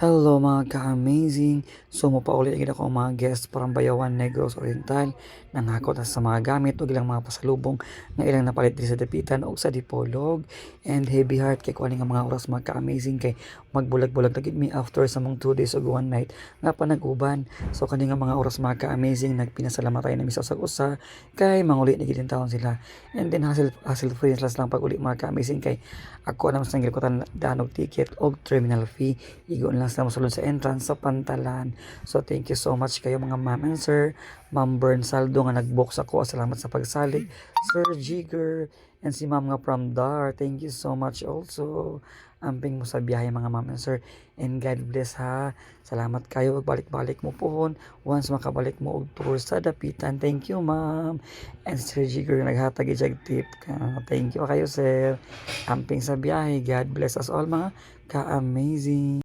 Hello mga ka-amazing! So mopauli lagi ako ang mga guest parang Bayawan Negros Oriental nanghakot na sa mga gamit ug ilang mga pasalubong nga ilang napalit diri sa Dapitan ug sa Dipolog. And heavy heart kay kuani nga mga oras mga ka-amazing kay magbulag-bulag na gid mi after sa mong 2 days ug 1 night nga panag-uban. So kani nga mga oras mga ka-amazing nagpinasalamat tayo nami sa usag-usa kay manguli na gid taon sila. And then hassle free lang pag uli mga ka-amazing kay ako na mas nanggilkotan danog ticket og terminal fee igon lang sa mosulod sa entrance sa Pantalan. So thank you so much kayo mga ma'am and sir. Ma'am Bern Saldo nga nag-box ako. Salamat sa pagsalig. Sir Jigger and si ma'am nga from Dar. Thank you so much also. Amping mo sa biyahe mga ma'am and sir. And God bless ha. Salamat kayo. Balik-balik mo pohon. Once makabalik mo og tour sa Dapitan. Thank you ma'am. And Sir Jigger naghatag ijag tip. Thank you kayo sir. Amping sa biyahe. God bless us all mga ka-amazing.